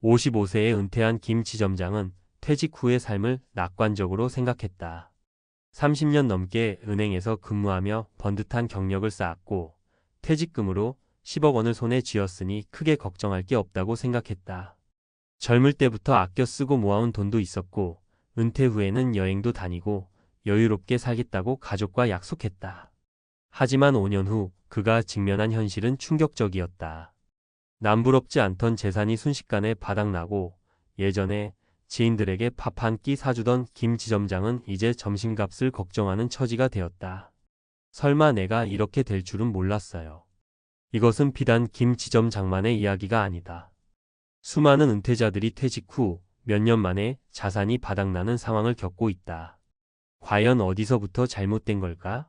55세에 은퇴한 김 지점장은 퇴직 후의 삶을 낙관적으로 생각했다. 30년 넘게 은행에서 근무하며 번듯한 경력을 쌓았고 퇴직금으로 10억 원을 손에 쥐었으니 크게 걱정할 게 없다고 생각했다. 젊을 때부터 아껴 쓰고 모아온 돈도 있었고 은퇴 후에는 여행도 다니고 여유롭게 살겠다고 가족과 약속했다. 하지만 5년 후 그가 직면한 현실은 충격적이었다. 남부럽지 않던 재산이 순식간에 바닥나고 예전에 지인들에게 밥 한 끼 사주던 김 지점장은 이제 점심값을 걱정하는 처지가 되었다. 설마 내가 이렇게 될 줄은 몰랐어요. 이것은 비단 김 지점장만의 이야기가 아니다. 수많은 은퇴자들이 퇴직 후 몇 년 만에 자산이 바닥나는 상황을 겪고 있다. 과연 어디서부터 잘못된 걸까?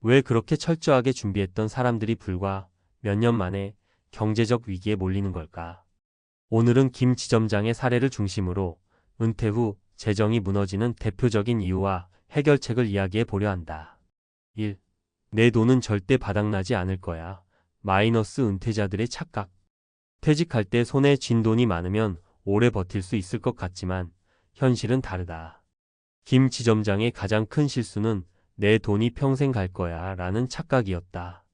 왜 그렇게 철저하게 준비했던 사람들이 불과 몇 년 만에 경제적 위기에 몰리는 걸까? 오늘은 김 지점장의 사례를 중심으로 은퇴 후 재정이 무너지는 대표적인 이유와 해결책을 이야기해 보려 한다. 1. 내 돈은 절대 바닥나지 않을 거야. 마이너스 은퇴자들의 착각. 퇴직할 때 손에 쥔 돈이 많으면 오래 버틸 수 있을 것 같지만 현실은 다르다. 김 지점장의 가장 큰 실수는 내 돈이 평생 갈 거야 라는 착각이었다.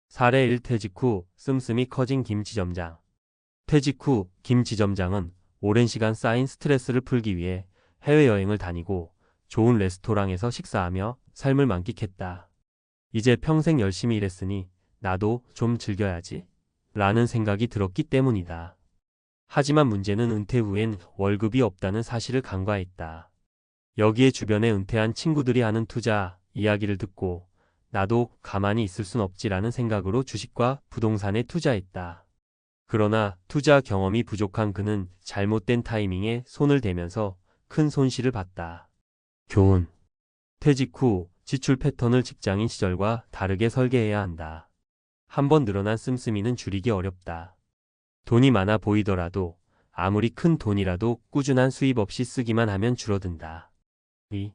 사례 1. 퇴직 후 씀씀이 커진 김 지점장. 퇴직 후 김 지점장은 오랜 시간 쌓인 스트레스를 풀기 위해 해외여행을 다니고 좋은 레스토랑에서 식사하며 삶을 만끽했다. 이제 평생 열심히 일했으니 나도 좀 즐겨야지 라는 생각이 들었기 때문이다. 하지만 문제는 은퇴 후엔 월급이 없다는 사실을 간과했다. 여기에 주변에 은퇴한 친구들이 하는 투자 이야기를 듣고 나도 가만히 있을 순 없지라는 생각으로 주식과 부동산에 투자했다. 그러나 투자 경험이 부족한 그는 잘못된 타이밍에 손을 대면서 큰 손실을 봤다. 교훈. 퇴직 후 지출 패턴을 직장인 시절과 다르게 설계해야 한다. 한번 늘어난 씀씀이는 줄이기 어렵다. 돈이 많아 보이더라도 아무리 큰 돈이라도 꾸준한 수입 없이 쓰기만 하면 줄어든다. 2.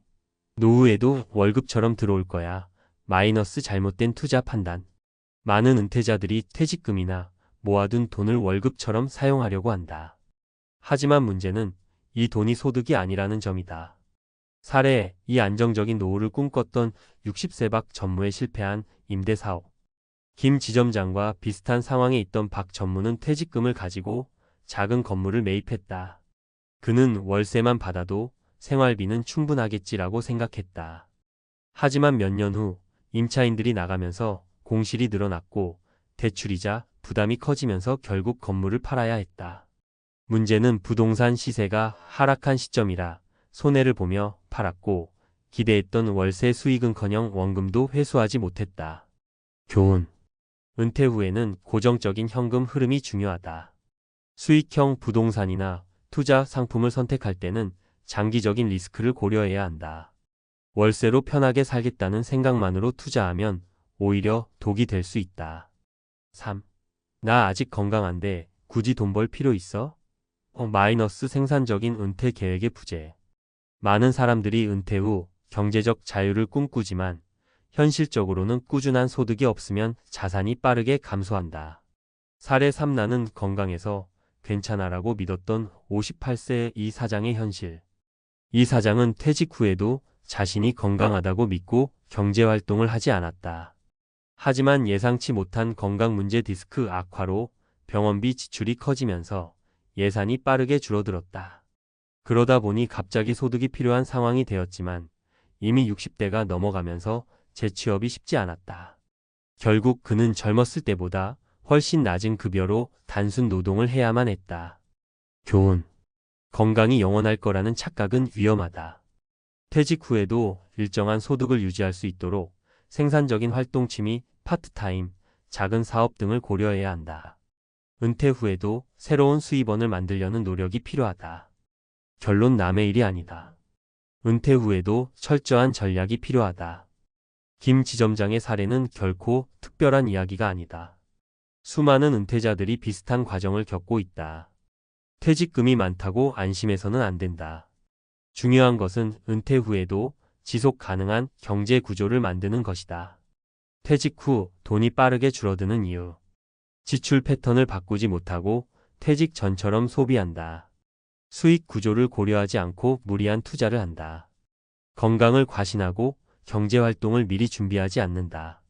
노후에도 월급처럼 들어올 거야. 마이너스 잘못된 투자 판단. 많은 은퇴자들이 퇴직금이나 모아둔 돈을 월급처럼 사용하려고 한다. 하지만 문제는 이 돈이 소득이 아니라는 점이다. 사례, 이 안정적인 노후를 꿈꿨던 60세 박 전무에 실패한 임대사업. 김 지점장과 비슷한 상황에 있던 박 전무는 퇴직금을 가지고 작은 건물을 매입했다. 그는 월세만 받아도 생활비는 충분하겠지라고 생각했다. 하지만 몇 년 후 임차인들이 나가면서 공실이 늘어났고 대출이자 부담이 커지면서 결국 건물을 팔아야 했다. 문제는 부동산 시세가 하락한 시점이라 손해를 보며 팔았고 기대했던 월세 수익은커녕 원금도 회수하지 못했다. 교훈. 은퇴 후에는 고정적인 현금 흐름이 중요하다. 수익형 부동산이나 투자 상품을 선택할 때는 장기적인 리스크를 고려해야 한다. 월세로 편하게 살겠다는 생각만으로 투자하면 오히려 독이 될 수 있다. 3. 나 아직 건강한데 굳이 돈 벌 필요 있어? 마이너스 생산적인 은퇴 계획의 부재. 많은 사람들이 은퇴 후 경제적 자유를 꿈꾸지만 현실적으로는 꾸준한 소득이 없으면 자산이 빠르게 감소한다. 사례 3. 나는 건강해서 괜찮아라고 믿었던 58세의 이 사장의 현실. 이 사장은 퇴직 후에도 자신이 건강하다고 믿고 경제활동을 하지 않았다. 하지만 예상치 못한 건강 문제 디스크 악화로 병원비 지출이 커지면서 예산이 빠르게 줄어들었다. 그러다 보니 갑자기 소득이 필요한 상황이 되었지만 이미 60대가 넘어가면서 재취업이 쉽지 않았다. 결국 그는 젊었을 때보다 훨씬 낮은 급여로 단순 노동을 해야만 했다. 교훈. 건강이 영원할 거라는 착각은 위험하다. 퇴직 후에도 일정한 소득을 유지할 수 있도록 생산적인 활동 취미, 파트타임, 작은 사업 등을 고려해야 한다. 은퇴 후에도 새로운 수입원을 만들려는 노력이 필요하다. 결론 남의 일이 아니다. 은퇴 후에도 철저한 전략이 필요하다. 김 지점장의 사례는 결코 특별한 이야기가 아니다. 수많은 은퇴자들이 비슷한 과정을 겪고 있다. 퇴직금이 많다고 안심해서는 안 된다. 중요한 것은 은퇴 후에도 지속 가능한 경제 구조를 만드는 것이다. 퇴직 후 돈이 빠르게 줄어드는 이유. 지출 패턴을 바꾸지 못하고 퇴직 전처럼 소비한다. 수익 구조를 고려하지 않고 무리한 투자를 한다. 건강을 과신하고 경제활동을 미리 준비하지 않는다.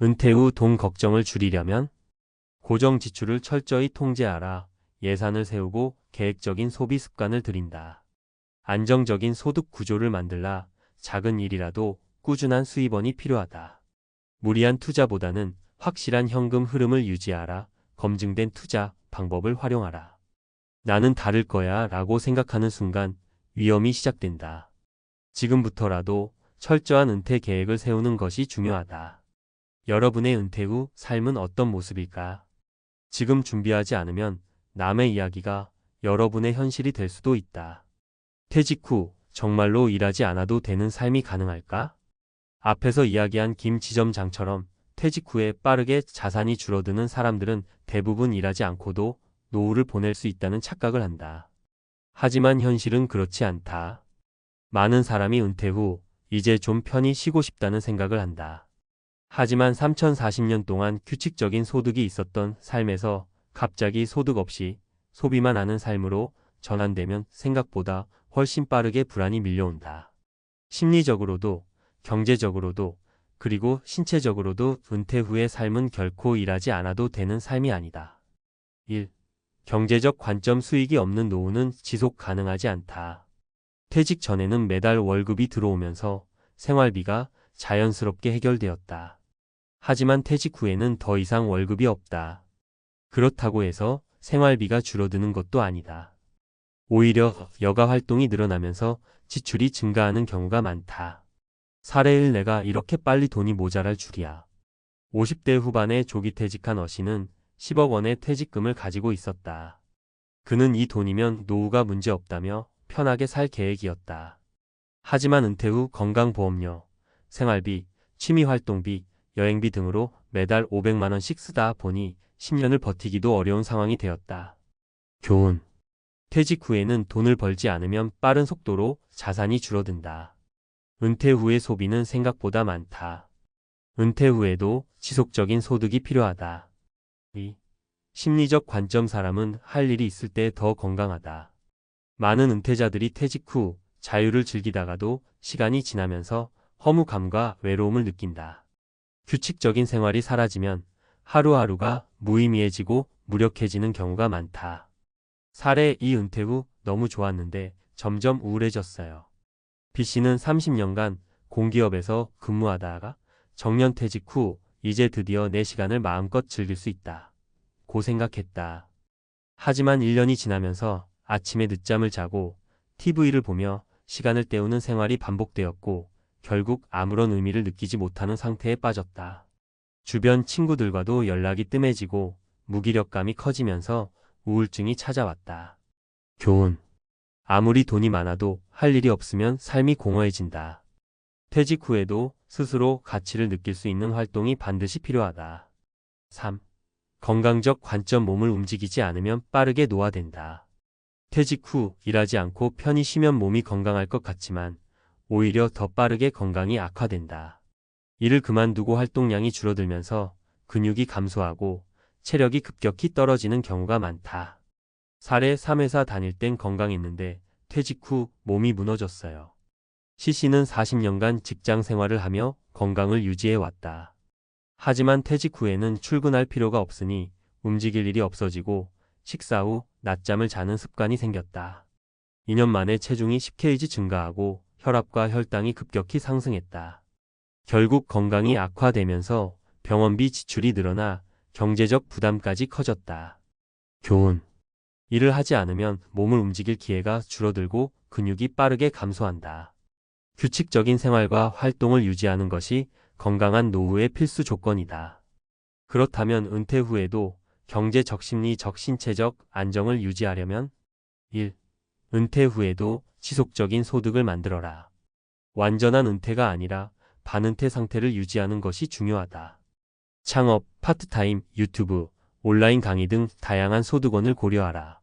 은퇴 후 돈 걱정을 줄이려면 고정 지출을 철저히 통제하라. 예산을 세우고 계획적인 소비 습관을 들인다. 안정적인 소득 구조를 만들라. 작은 일이라도 꾸준한 수입원이 필요하다. 무리한 투자보다는 확실한 현금 흐름을 유지하라. 검증된 투자 방법을 활용하라. 나는 다를 거야 라고 생각하는 순간 위험이 시작된다. 지금부터라도 철저한 은퇴 계획을 세우는 것이 중요하다. 여러분의 은퇴 후 삶은 어떤 모습일까? 지금 준비하지 않으면 남의 이야기가 여러분의 현실이 될 수도 있다. 퇴직 후 정말로 일하지 않아도 되는 삶이 가능할까? 앞에서 이야기한 김 지점장처럼 퇴직 후에 빠르게 자산이 줄어드는 사람들은 대부분 일하지 않고도 노후를 보낼 수 있다는 착각을 한다. 하지만 현실은 그렇지 않다. 많은 사람이 은퇴 후 이제 좀 편히 쉬고 싶다는 생각을 한다. 하지만 3040년 동안 규칙적인 소득이 있었던 삶에서 갑자기 소득 없이 소비만 하는 삶으로 전환되면 생각보다 훨씬 빠르게 불안이 밀려온다. 심리적으로도, 경제적으로도, 그리고 신체적으로도 은퇴 후의 삶은 결코 일하지 않아도 되는 삶이 아니다. 1. 경제적 관점. 수익이 없는 노후는 지속 가능하지 않다. 퇴직 전에는 매달 월급이 들어오면서 생활비가 자연스럽게 해결되었다. 하지만 퇴직 후에는 더 이상 월급이 없다. 그렇다고 해서 생활비가 줄어드는 것도 아니다. 오히려 여가 활동이 늘어나면서 지출이 증가하는 경우가 많다. 사례 1. 내가 이렇게 빨리 돈이 모자랄 줄이야. 50대 후반에 조기 퇴직한 어씨는 10억 원의 퇴직금을 가지고 있었다. 그는 이 돈이면 노후가 문제 없다며 편하게 살 계획이었다. 하지만 은퇴 후 건강보험료, 생활비, 취미활동비, 여행비 등으로 매달 500만 원씩 쓰다 보니 10년을 버티기도 어려운 상황이 되었다. 교훈. 퇴직 후에는 돈을 벌지 않으면 빠른 속도로 자산이 줄어든다. 은퇴 후의 소비는 생각보다 많다. 은퇴 후에도 지속적인 소득이 필요하다. 2. 심리적 관점. 사람은 할 일이 있을 때 더 건강하다. 많은 은퇴자들이 퇴직 후 자유를 즐기다가도 시간이 지나면서 허무감과 외로움을 느낀다. 규칙적인 생활이 사라지면 하루하루가 무의미해지고 무력해지는 경우가 많다. 사례 2. 은퇴 후 너무 좋았는데 점점 우울해졌어요. B씨는 30년간 공기업에서 근무하다가 정년퇴직 후 이제 드디어 내 시간을 마음껏 즐길 수 있다 고 생각했다. 하지만 1년이 지나면서 아침에 늦잠을 자고 TV를 보며 시간을 때우는 생활이 반복되었고 결국 아무런 의미를 느끼지 못하는 상태에 빠졌다. 주변 친구들과도 연락이 뜸해지고 무기력감이 커지면서 우울증이 찾아왔다. 교훈. 아무리 돈이 많아도 할 일이 없으면 삶이 공허해진다. 퇴직 후에도 스스로 가치를 느낄 수 있는 활동이 반드시 필요하다. 3. 건강적 관점. 몸을 움직이지 않으면 빠르게 노화된다. 퇴직 후 일하지 않고 편히 쉬면 몸이 건강할 것 같지만 오히려 더 빠르게 건강이 악화된다. 일을 그만두고 활동량이 줄어들면서 근육이 감소하고 체력이 급격히 떨어지는 경우가 많다. 사례 3. 회사 다닐 땐 건강했는데 퇴직 후 몸이 무너졌어요. C씨는 40년간 직장 생활을 하며 건강을 유지해 왔다. 하지만 퇴직 후에는 출근할 필요가 없으니 움직일 일이 없어지고 식사 후 낮잠을 자는 습관이 생겼다. 2년 만에 체중이 10kg 증가하고 혈압과 혈당이 급격히 상승했다. 결국 건강이 악화되면서 병원비 지출이 늘어나 경제적 부담까지 커졌다. 교훈. 일을 하지 않으면 몸을 움직일 기회가 줄어들고 근육이 빠르게 감소한다. 규칙적인 생활과 활동을 유지하는 것이 건강한 노후의 필수 조건이다. 그렇다면 은퇴 후에도 경제적, 심리적, 신체적 안정을 유지하려면 1. 은퇴 후에도 지속적인 소득을 만들어라. 완전한 은퇴가 아니라 반은퇴 상태를 유지하는 것이 중요하다. 창업, 파트타임, 유튜브, 온라인 강의 등 다양한 소득원을 고려하라.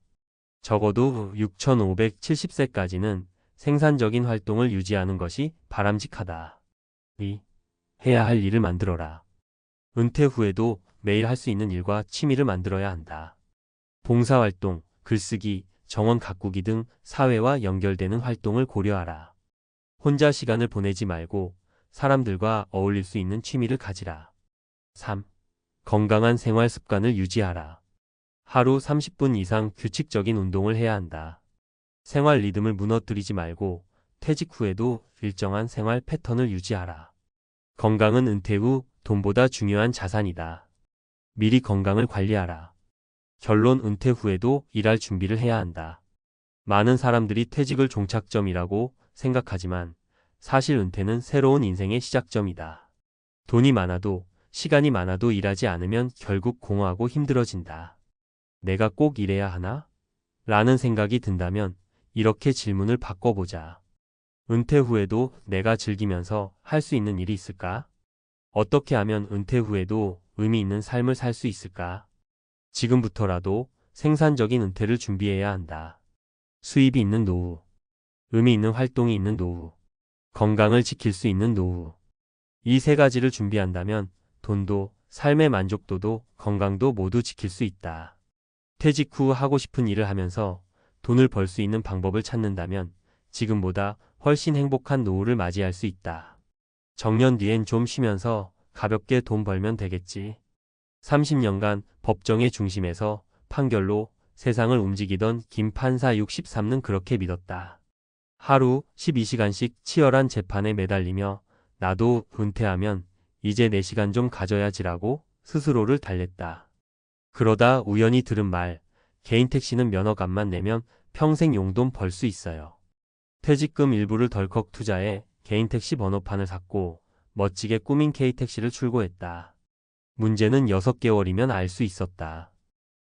적어도 6570세까지는 생산적인 활동을 유지하는 것이 바람직하다. 2. 해야 할 일을 만들어라. 은퇴 후에도 매일 할 수 있는 일과 취미를 만들어야 한다. 봉사활동, 글쓰기, 정원 가꾸기 등 사회와 연결되는 활동을 고려하라. 혼자 시간을 보내지 말고 사람들과 어울릴 수 있는 취미를 가지라. 3. 건강한 생활 습관을 유지하라. 하루 30분 이상 규칙적인 운동을 해야 한다. 생활 리듬을 무너뜨리지 말고 퇴직 후에도 일정한 생활 패턴을 유지하라. 건강은 은퇴 후 돈보다 중요한 자산이다. 미리 건강을 관리하라. 결론 은퇴 후에도 일할 준비를 해야 한다. 많은 사람들이 퇴직을 종착점이라고 생각하지만 사실 은퇴는 새로운 인생의 시작점이다. 돈이 많아도 시간이 많아도 일하지 않으면 결국 공허하고 힘들어진다. 내가 꼭 일해야 하나? 라는 생각이 든다면 이렇게 질문을 바꿔보자. 은퇴 후에도 내가 즐기면서 할 수 있는 일이 있을까? 어떻게 하면 은퇴 후에도 의미 있는 삶을 살 수 있을까? 지금부터라도 생산적인 은퇴를 준비해야 한다. 수입이 있는 노후, 의미 있는 활동이 있는 노후, 건강을 지킬 수 있는 노후. 이 세 가지를 준비한다면 돈도, 삶의 만족도도, 건강도 모두 지킬 수 있다. 퇴직 후 하고 싶은 일을 하면서 돈을 벌 수 있는 방법을 찾는다면 지금보다 훨씬 행복한 노후를 맞이할 수 있다. 정년 뒤엔 좀 쉬면서 가볍게 돈 벌면 되겠지. 30년간 법정의 중심에서 판결로 세상을 움직이던 김 판사 63는 그렇게 믿었다. 하루 12시간씩 치열한 재판에 매달리며 나도 은퇴하면 이제 4시간 좀 가져야지라고 스스로를 달랬다. 그러다 우연히 들은 말, 개인 택시는 면허값만 내면 평생 용돈 벌 수 있어요. 퇴직금 일부를 덜컥 투자해 개인 택시 번호판을 샀고 멋지게 꾸민 K택시를 출고했다. 문제는 6개월이면 알 수 있었다.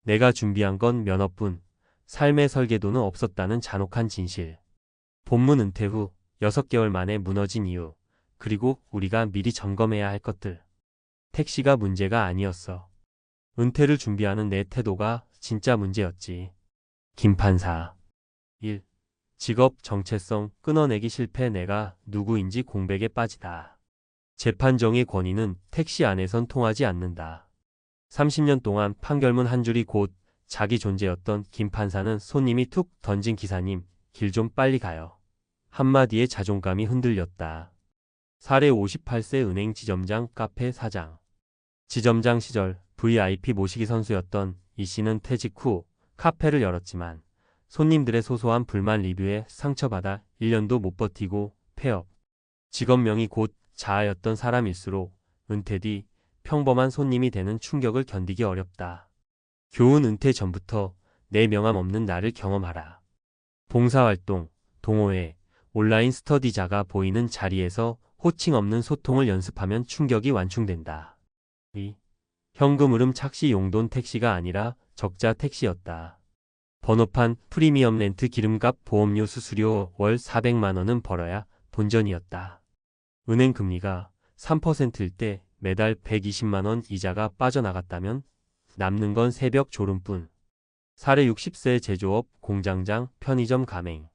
내가 준비한 건 면허뿐, 삶의 설계도는 없었다는 잔혹한 진실. 본문 은퇴 후 6개월 만에 무너진 이유, 그리고 우리가 미리 점검해야 할 것들. 택시가 문제가 아니었어. 은퇴를 준비하는 내 태도가 진짜 문제였지. 김 판사. 1. 직업 정체성 끊어내기 실패. 내가 누구인지 공백에 빠지다. 재판정의 권위는 택시 안에선 통하지 않는다. 30년 동안 판결문 한 줄이 곧 자기 존재였던 김 판사는 손님이 툭 던진 기사님, 길 좀 빨리 가요. 한마디에 자존감이 흔들렸다. 사례 58세 은행 지점장 카페 사장. 지점장 시절 VIP 모시기 선수였던 이 씨는 퇴직 후 카페를 열었지만 손님들의 소소한 불만 리뷰에 상처받아 1년도 못 버티고 폐업. 직업명이 곧 자아였던 사람일수록 은퇴 뒤 평범한 손님이 되는 충격을 견디기 어렵다. 교훈 은퇴 전부터 내 명함 없는 나를 경험하라. 봉사활동, 동호회, 온라인 스터디자가 보이는 자리에서 호칭 없는 소통을 연습하면 충격이 완충된다. 2. 현금 흐름 착시. 용돈 택시가 아니라 적자 택시였다. 번호판, 프리미엄 렌트, 기름값, 보험료, 수수료 월 400만 원은 벌어야 본전이었다. 은행 금리가 3%일 때 매달 120만 원 이자가 빠져나갔다면 남는 건 새벽 졸음뿐. 사례 60세 제조업, 공장장, 편의점 가맹.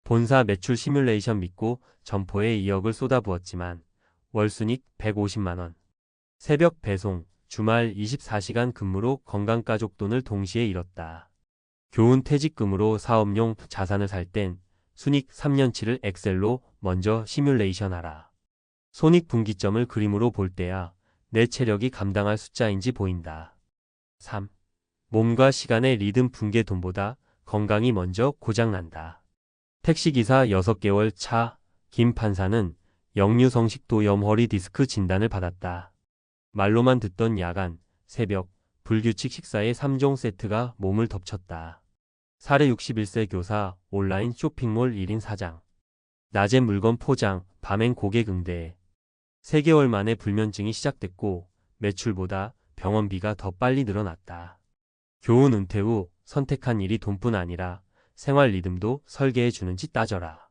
본사 매출 시뮬레이션 믿고 점포에 2억을 쏟아부었지만 월순익 150만 원. 새벽 배송, 주말 24시간 근무로 건강가족 돈을 동시에 잃었다. 교훈 퇴직금으로 사업용 자산을 살 땐 순익 3년치를 엑셀로 먼저 시뮬레이션하라. 손익분기점을 그림으로 볼 때야 내 체력이 감당할 숫자인지 보인다. 3. 몸과 시간의 리듬 붕괴. 돈보다 건강이 먼저 고장난다. 택시기사 6개월 차. 김 판사는 역류성식도염 허리 디스크 진단을 받았다. 말로만 듣던 야간, 새벽, 불규칙 식사의 3종 세트가 몸을 덮쳤다. 사례 61세 교사, 온라인 쇼핑몰 1인 사장. 낮엔 물건 포장, 밤엔 고객 응대. 3개월 만에 불면증이 시작됐고 매출보다 병원비가 더 빨리 늘어났다. 교훈 은퇴 후 선택한 일이 돈뿐 아니라 생활 리듬도 설계해주는지 따져라.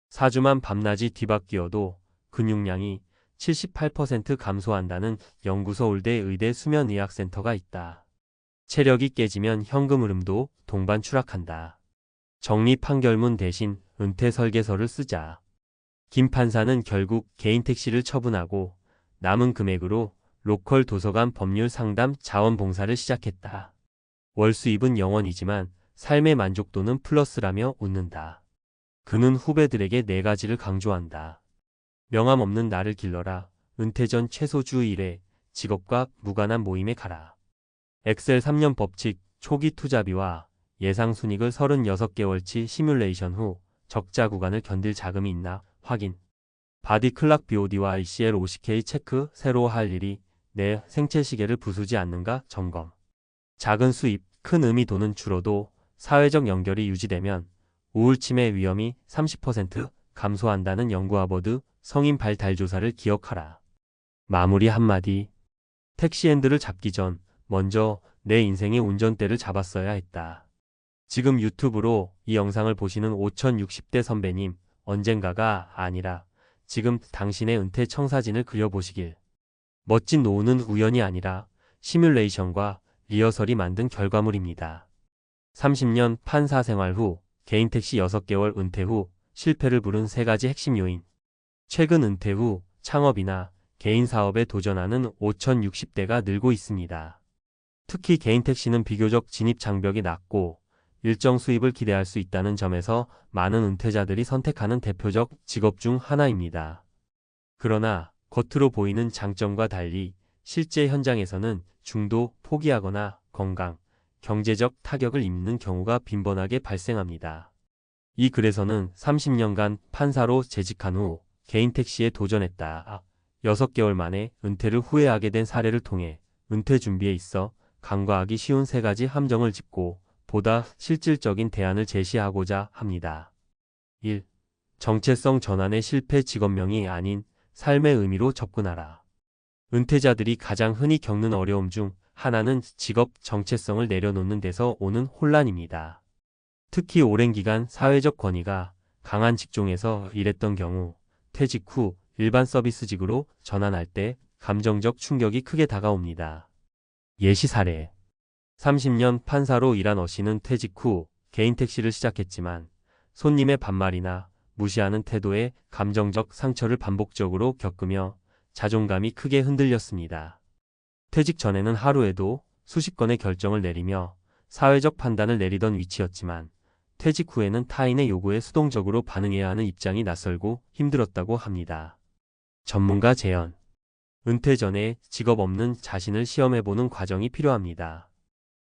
4주만 밤낮이 뒤바뀌어도 근육량이 78% 감소한다는 연구서울대 의대 수면의학센터가 있다. 체력이 깨지면 현금 흐름도 동반 추락한다. 정리 판결문 대신 은퇴 설계서를 쓰자. 김 판사는 결국 개인 택시를 처분하고 남은 금액으로 로컬 도서관 법률 상담 자원봉사를 시작했다. 월 수입은 0원이지만 삶의 만족도는 플러스라며 웃는다. 그는 후배들에게 네 가지를 강조한다. 명함 없는 나를 길러라. 은퇴 전 최소 주 1회 직업과 무관한 모임에 가라. 엑셀 3년 법칙, 초기 투자비와 예상 순익을 36개월치 시뮬레이션 후 적자 구간을 견딜 자금이 있나 확인. 바디 클락 BOD와 ICL 50K 체크. 새로 할 일이 내 생체 시계를 부수지 않는가 점검. 작은 수입, 큰 의미 돈은 줄어도 사회적 연결이 유지되면 우울침의 위험이 30% 감소한다는 연구. 하버드 성인 발달 조사를 기억하라. 마무리 한마디. 택시핸들을 잡기 전 먼저 내 인생의 운전대를 잡았어야 했다. 지금 유튜브로 이 영상을 보시는 5060대 선배님, 언젠가가 아니라 지금 당신의 은퇴 청사진을 그려보시길. 멋진 노후는 우연이 아니라 시뮬레이션과 리허설이 만든 결과물입니다. 30년 판사 생활 후 개인 택시 6개월 은퇴 후 실패를 부른 3가지 핵심 요인. 최근 은퇴 후 창업이나 개인 사업에 도전하는 5060대가 늘고 있습니다. 특히 개인 택시는 비교적 진입 장벽이 낮고 일정 수입을 기대할 수 있다는 점에서 많은 은퇴자들이 선택하는 대표적 직업 중 하나입니다. 그러나 겉으로 보이는 장점과 달리 실제 현장에서는 중도 포기하거나 건강, 경제적 타격을 입는 경우가 빈번하게 발생합니다. 이 글에서는 30년간 판사로 재직한 후 개인 택시에 도전했다. 6개월 만에 은퇴를 후회하게 된 사례를 통해 은퇴 준비에 있어 간과하기 쉬운 3가지 함정을 짚고 보다 실질적인 대안을 제시하고자 합니다. 1. 정체성 전환의 실패. 직업명이 아닌 삶의 의미로 접근하라. 은퇴자들이 가장 흔히 겪는 어려움 중 하나는 직업 정체성을 내려놓는 데서 오는 혼란입니다. 특히 오랜 기간 사회적 권위가 강한 직종에서 일했던 경우 퇴직 후 일반 서비스직으로 전환할 때 감정적 충격이 크게 다가옵니다. 예시 사례. 30년 판사로 일한 어씨는 퇴직 후 개인 택시를 시작했지만 손님의 반말이나 무시하는 태도에 감정적 상처를 반복적으로 겪으며 자존감이 크게 흔들렸습니다. 퇴직 전에는 하루에도 수십 건의 결정을 내리며 사회적 판단을 내리던 위치였지만 퇴직 후에는 타인의 요구에 수동적으로 반응해야 하는 입장이 낯설고 힘들었다고 합니다. 전문가 제언. 은퇴 전에 직업 없는 자신을 시험해보는 과정이 필요합니다.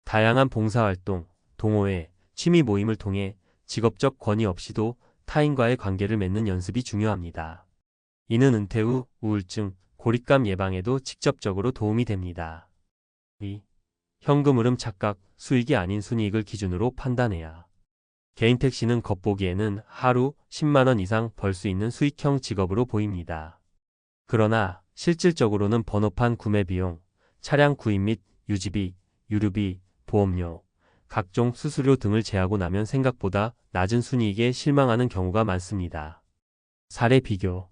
다양한 봉사활동, 동호회, 취미 모임을 통해 직업적 권위 없이도 타인과의 관계를 맺는 연습이 중요합니다. 이는 은퇴 후 우울증, 고립감 예방에도 직접적으로 도움이 됩니다. 2. 현금 흐름 착각, 수익이 아닌 순이익을 기준으로 판단해야. 개인 택시는 겉보기에는 하루 10만 원 이상 벌 수 있는 수익형 직업으로 보입니다. 그러나 실질적으로는 번호판 구매 비용, 차량 구입 및 유지비, 유류비, 보험료, 각종 수수료 등을 제하고 나면 생각보다 낮은 순이익에 실망하는 경우가 많습니다. 사례 비교.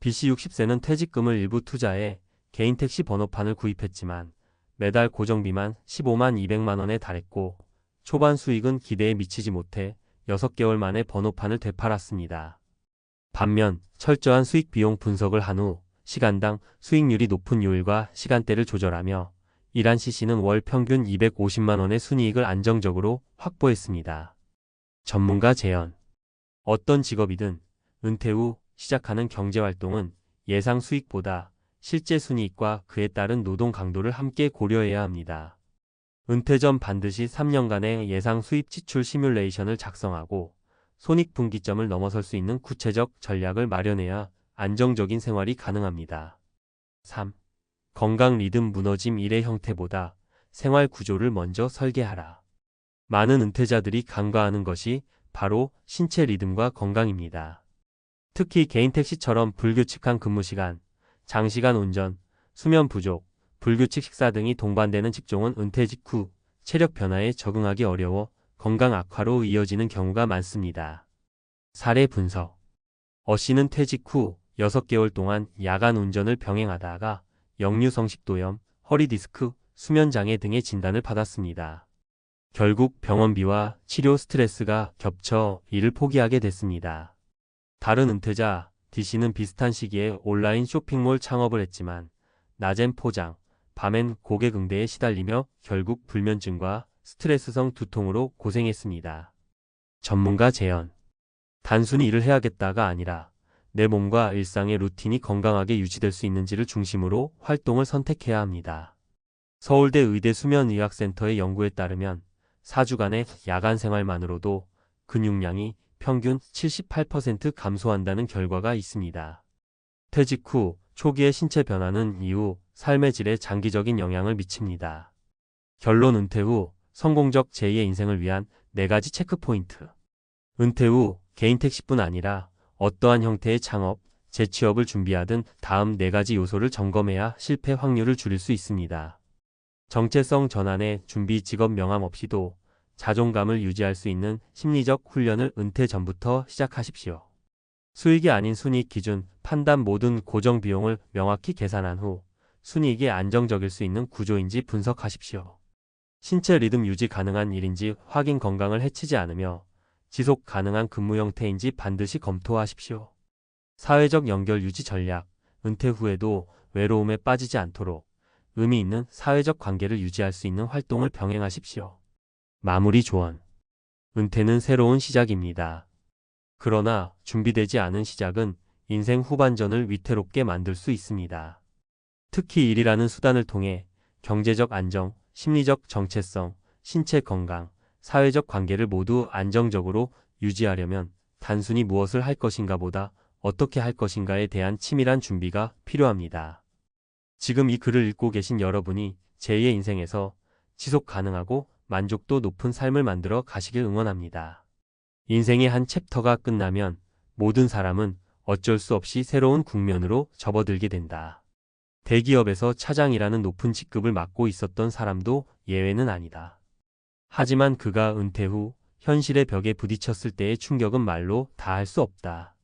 B씨 60세는 퇴직금을 일부 투자해 개인 택시 번호판을 구입했지만 매달 고정비만 15만 200만 원에 달했고 초반 수익은 기대에 미치지 못해 6개월 만에 번호판을 되팔았습니다. 반면 철저한 수익 비용 분석을 한 후 시간당 수익률이 높은 요일과 시간대를 조절하며 일한 CC는 월 평균 250만 원의 순이익을 안정적으로 확보했습니다. 전문가 제언. 어떤 직업이든 은퇴 후 시작하는 경제활동은 예상 수익보다 실제 순이익과 그에 따른 노동 강도를 함께 고려해야 합니다. 은퇴 전 반드시 3년간의 예상 수입 지출 시뮬레이션을 작성하고 손익분기점을 넘어설 수 있는 구체적 전략을 마련해야 안정적인 생활이 가능합니다. 3. 건강 리듬 무너짐. 일의 형태보다 생활 구조를 먼저 설계하라. 많은 은퇴자들이 간과하는 것이 바로 신체 리듬과 건강입니다. 특히 개인 택시처럼 불규칙한 근무 시간, 장시간 운전, 수면 부족, 불규칙 식사 등이 동반되는 직종은 은퇴 직후 체력 변화에 적응하기 어려워 건강 악화로 이어지는 경우가 많습니다. 사례 분석. 어씨는 퇴직 후 6개월 동안 야간 운전을 병행하다가 역류성식도염, 허리디스크, 수면장애 등의 진단을 받았습니다. 결국 병원비와 치료 스트레스가 겹쳐 일을 포기하게 됐습니다. 다른 은퇴자 D씨는 비슷한 시기에 온라인 쇼핑몰 창업을 했지만 낮엔 포장, 밤엔 고객 응대에 시달리며 결국 불면증과 스트레스성 두통으로 고생했습니다. 전문가 재연. 단순히 일을 해야겠다가 아니라 내 몸과 일상의 루틴이 건강하게 유지될 수 있는지를 중심으로 활동을 선택해야 합니다. 서울대 의대 수면의학센터의 연구에 따르면 4주간의 야간 생활만으로도 근육량이 평균 78% 감소한다는 결과가 있습니다. 퇴직 후 초기의 신체 변화는 이후 삶의 질에 장기적인 영향을 미칩니다. 결론 은퇴 후 성공적 제2의 인생을 위한 4가지 체크포인트. 은퇴 후 개인 택시뿐 아니라 어떠한 형태의 창업, 재취업을 준비하든 다음 4가지 요소를 점검해야 실패 확률을 줄일 수 있습니다. 정체성 전환의 준비 직업 명함 없이도 자존감을 유지할 수 있는 심리적 훈련을 은퇴 전부터 시작하십시오. 수익이 아닌 순이익 기준, 판단 모든 고정 비용을 명확히 계산한 후 순이익이 안정적일 수 있는 구조인지 분석하십시오. 신체 리듬 유지 가능한 일인지 확인 건강을 해치지 않으며 지속 가능한 근무 형태인지 반드시 검토하십시오. 사회적 연결 유지 전략, 은퇴 후에도 외로움에 빠지지 않도록 의미 있는 사회적 관계를 유지할 수 있는 활동을 병행하십시오. 마무리 조언. 은퇴는 새로운 시작입니다. 그러나 준비되지 않은 시작은 인생 후반전을 위태롭게 만들 수 있습니다. 특히 일이라는 수단을 통해 경제적 안정, 심리적 정체성, 신체 건강, 사회적 관계를 모두 안정적으로 유지하려면 단순히 무엇을 할 것인가 보다 어떻게 할 것인가에 대한 치밀한 준비가 필요합니다. 지금 이 글을 읽고 계신 여러분이 제2의 인생에서 지속 가능하고 만족도 높은 삶을 만들어 가시길 응원합니다. 인생의 한 챕터가 끝나면 모든 사람은 어쩔 수 없이 새로운 국면으로 접어들게 된다. 대기업에서 차장이라는 높은 직급을 맡고 있었던 사람도 예외는 아니다. 하지만 그가 은퇴 후 현실의 벽에 부딪혔을 때의 충격은 말로 다 할 수 없다.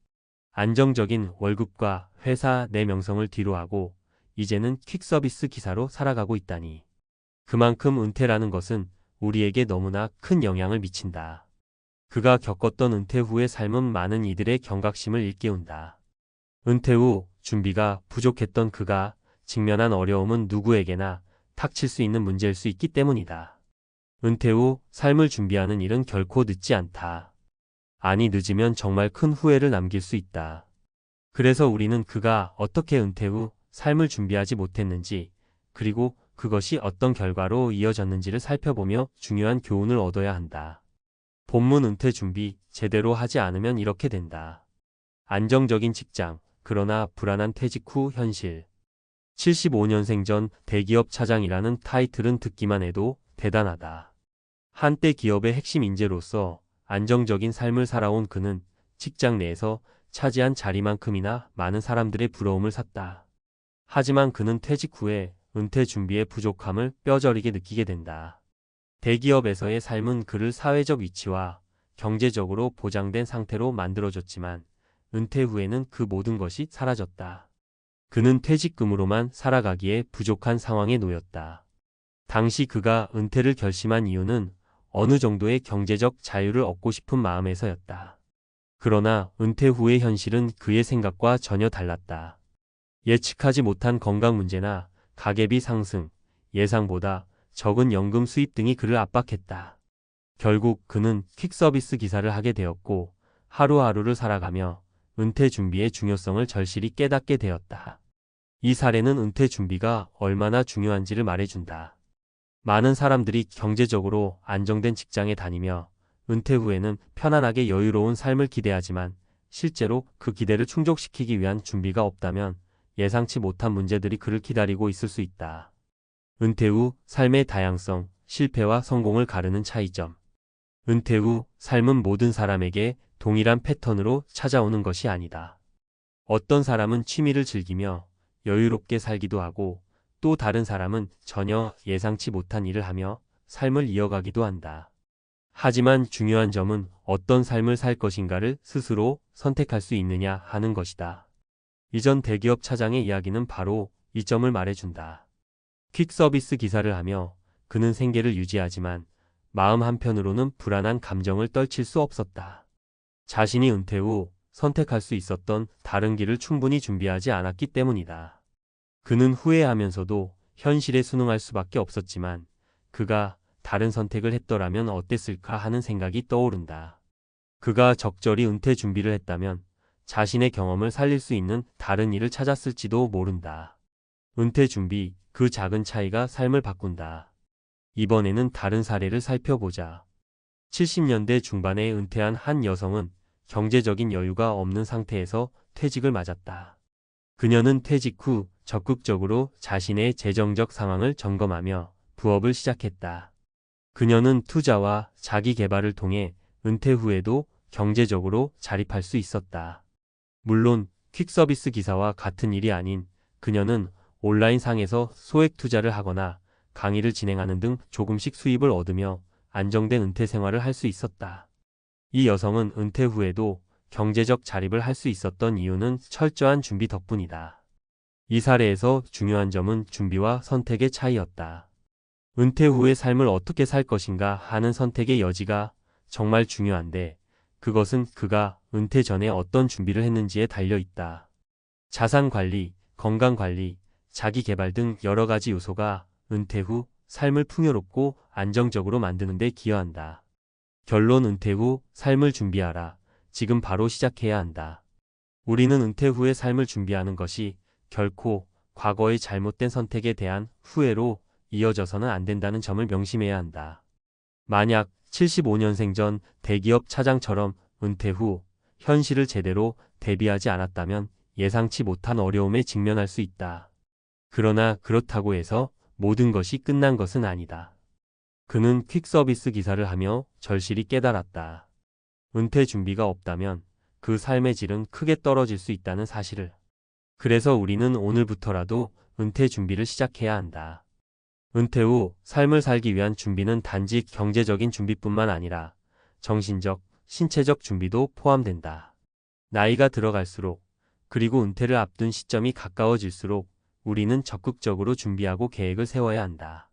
안정적인 월급과 회사 내 명성을 뒤로하고 이제는 퀵서비스 기사로 살아가고 있다니. 그만큼 은퇴라는 것은 우리에게 너무나 큰 영향을 미친다. 그가 겪었던 은퇴 후의 삶은 많은 이들의 경각심을 일깨운다. 은퇴 후 준비가 부족했던 그가 직면한 어려움은 누구에게나 닥칠 수 있는 문제일 수 있기 때문이다. 은퇴 후 삶을 준비하는 일은 결코 늦지 않다. 아니, 늦으면 정말 큰 후회를 남길 수 있다. 그래서 우리는 그가 어떻게 은퇴 후 삶을 준비하지 못했는지, 그리고 그것이 어떤 결과로 이어졌는지를 살펴보며 중요한 교훈을 얻어야 한다. 본문 은퇴 준비 제대로 하지 않으면 이렇게 된다. 안정적인 직장, 그러나 불안한 퇴직 후 현실. 75년생 전 대기업 차장이라는 타이틀은 듣기만 해도 대단하다. 한때 기업의 핵심 인재로서 안정적인 삶을 살아온 그는 직장 내에서 차지한 자리만큼이나 많은 사람들의 부러움을 샀다. 하지만 그는 퇴직 후에 은퇴 준비의 부족함을 뼈저리게 느끼게 된다. 대기업에서의 삶은 그를 사회적 위치와 경제적으로 보장된 상태로 만들어줬지만 은퇴 후에는 그 모든 것이 사라졌다. 그는 퇴직금으로만 살아가기에 부족한 상황에 놓였다. 당시 그가 은퇴를 결심한 이유는 어느 정도의 경제적 자유를 얻고 싶은 마음에서였다. 그러나 은퇴 후의 현실은 그의 생각과 전혀 달랐다. 예측하지 못한 건강 문제나 가계비 상승, 예상보다 적은 연금 수입 등이 그를 압박했다. 결국 그는 퀵서비스 기사를 하게 되었고 하루하루를 살아가며 은퇴 준비의 중요성을 절실히 깨닫게 되었다. 이 사례는 은퇴 준비가 얼마나 중요한지를 말해준다. 많은 사람들이 경제적으로 안정된 직장에 다니며 은퇴 후에는 편안하게 여유로운 삶을 기대하지만 실제로 그 기대를 충족시키기 위한 준비가 없다면 예상치 못한 문제들이 그를 기다리고 있을 수 있다. 은퇴 후 삶의 다양성, 실패와 성공을 가르는 차이점. 은퇴 후 삶은 모든 사람에게 동일한 패턴으로 찾아오는 것이 아니다. 어떤 사람은 취미를 즐기며 여유롭게 살기도 하고 또 다른 사람은 전혀 예상치 못한 일을 하며 삶을 이어가기도 한다. 하지만 중요한 점은 어떤 삶을 살 것인가를 스스로 선택할 수 있느냐 하는 것이다. 이전 대기업 차장의 이야기는 바로 이 점을 말해준다. 퀵서비스 기사를 하며 그는 생계를 유지하지만 마음 한편으로는 불안한 감정을 떨칠 수 없었다. 자신이 은퇴 후 선택할 수 있었던 다른 길을 충분히 준비하지 않았기 때문이다. 그는 후회하면서도 현실에 순응할 수밖에 없었지만 그가 다른 선택을 했더라면 어땠을까 하는 생각이 떠오른다. 그가 적절히 은퇴 준비를 했다면 자신의 경험을 살릴 수 있는 다른 일을 찾았을지도 모른다. 은퇴 준비, 그 작은 차이가 삶을 바꾼다. 이번에는 다른 사례를 살펴보자. 70년대 중반에 은퇴한 한 여성은 경제적인 여유가 없는 상태에서 퇴직을 맞았다. 그녀는 퇴직 후 적극적으로 자신의 재정적 상황을 점검하며 부업을 시작했다. 그녀는 투자와 자기 개발을 통해 은퇴 후에도 경제적으로 자립할 수 있었다. 물론 퀵서비스 기사와 같은 일이 아닌 그녀는 온라인 상에서 소액 투자를 하거나 강의를 진행하는 등 조금씩 수입을 얻으며 안정된 은퇴 생활을 할 수 있었다. 이 여성은 은퇴 후에도 경제적 자립을 할 수 있었던 이유는 철저한 준비 덕분이다. 이 사례에서 중요한 점은 준비와 선택의 차이였다. 은퇴 후의 삶을 어떻게 살 것인가 하는 선택의 여지가 정말 중요한데 그것은 그가 은퇴 전에 어떤 준비를 했는지에 달려 있다. 자산 관리, 건강 관리, 자기 개발 등 여러 가지 요소가 은퇴 후 삶을 풍요롭고 안정적으로 만드는 데 기여한다. 결론 은퇴 후 삶을 준비하라. 지금 바로 시작해야 한다. 우리는 은퇴 후의 삶을 준비하는 것이 결코 과거의 잘못된 선택에 대한 후회로 이어져서는 안 된다는 점을 명심해야 한다. 만약 75년생 전 대기업 차장처럼 은퇴 후 현실을 제대로 대비하지 않았다면 예상치 못한 어려움에 직면할 수 있다. 그러나 그렇다고 해서 모든 것이 끝난 것은 아니다. 그는 퀵서비스 기사를 하며 절실히 깨달았다. 은퇴 준비가 없다면 그 삶의 질은 크게 떨어질 수 있다는 사실을. 그래서 우리는 오늘부터라도 은퇴 준비를 시작해야 한다. 은퇴 후 삶을 살기 위한 준비는 단지 경제적인 준비뿐만 아니라 정신적, 신체적 준비도 포함된다. 나이가 들어갈수록 그리고 은퇴를 앞둔 시점이 가까워질수록 우리는 적극적으로 준비하고 계획을 세워야 한다.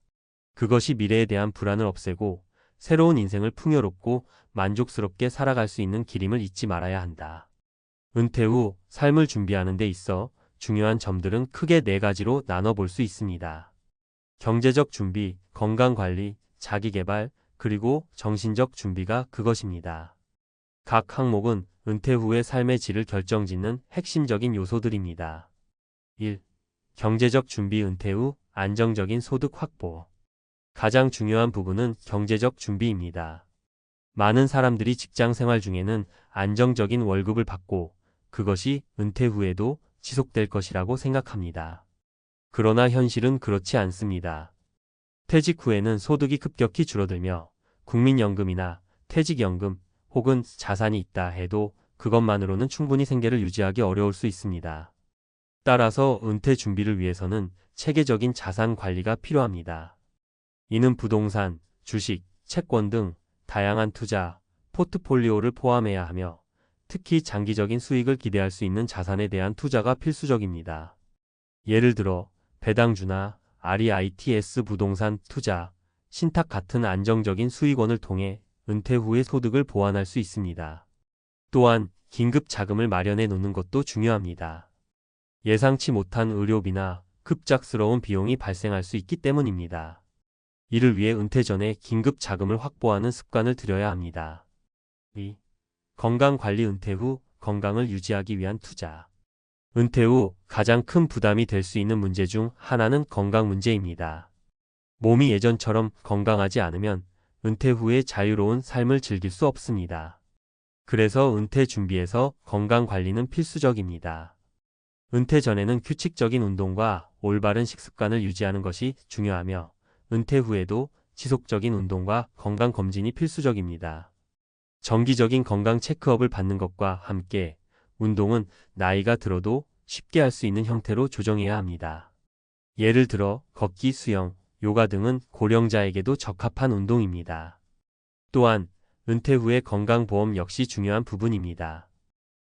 그것이 미래에 대한 불안을 없애고 새로운 인생을 풍요롭고 만족스럽게 살아갈 수 있는 길임을 잊지 말아야 한다. 은퇴 후 삶을 준비하는 데 있어 중요한 점들은 크게 4가지로 나눠볼 수 있습니다. 경제적 준비, 건강관리, 자기개발, 그리고 정신적 준비가 그것입니다. 각 항목은 은퇴 후의 삶의 질을 결정짓는 핵심적인 요소들입니다. 1. 경제적 준비. 은퇴 후 안정적인 소득 확보. 가장 중요한 부분은 경제적 준비입니다. 많은 사람들이 직장 생활 중에는 안정적인 월급을 받고 그것이 은퇴 후에도 지속될 것이라고 생각합니다. 그러나 현실은 그렇지 않습니다. 퇴직 후에는 소득이 급격히 줄어들며 국민연금이나 퇴직연금 혹은 자산이 있다 해도 그것만으로는 충분히 생계를 유지하기 어려울 수 있습니다. 따라서 은퇴 준비를 위해서는 체계적인 자산 관리가 필요합니다. 이는 부동산, 주식, 채권 등 다양한 투자, 포트폴리오를 포함해야 하며 특히 장기적인 수익을 기대할 수 있는 자산에 대한 투자가 필수적입니다. 예를 들어 배당주나 REITs 부동산 투자, 신탁 같은 안정적인 수익원을 통해 은퇴 후의 소득을 보완할 수 있습니다. 또한 긴급 자금을 마련해 놓는 것도 중요합니다. 예상치 못한 의료비나 급작스러운 비용이 발생할 수 있기 때문입니다. 이를 위해 은퇴 전에 긴급 자금을 확보하는 습관을 들여야 합니다. 2. 건강관리. 은퇴 후 건강을 유지하기 위한 투자. 은퇴 후 가장 큰 부담이 될 수 있는 문제 중 하나는 건강 문제입니다. 몸이 예전처럼 건강하지 않으면 은퇴 후에 자유로운 삶을 즐길 수 없습니다. 그래서 은퇴 준비에서 건강관리는 필수적입니다. 은퇴 전에는 규칙적인 운동과 올바른 식습관을 유지하는 것이 중요하며 은퇴 후에도 지속적인 운동과 건강검진이 필수적입니다. 정기적인 건강 체크업을 받는 것과 함께 운동은 나이가 들어도 쉽게 할 수 있는 형태로 조정해야 합니다. 예를 들어 걷기, 수영, 요가 등은 고령자에게도 적합한 운동입니다. 또한 은퇴 후의 건강보험 역시 중요한 부분입니다.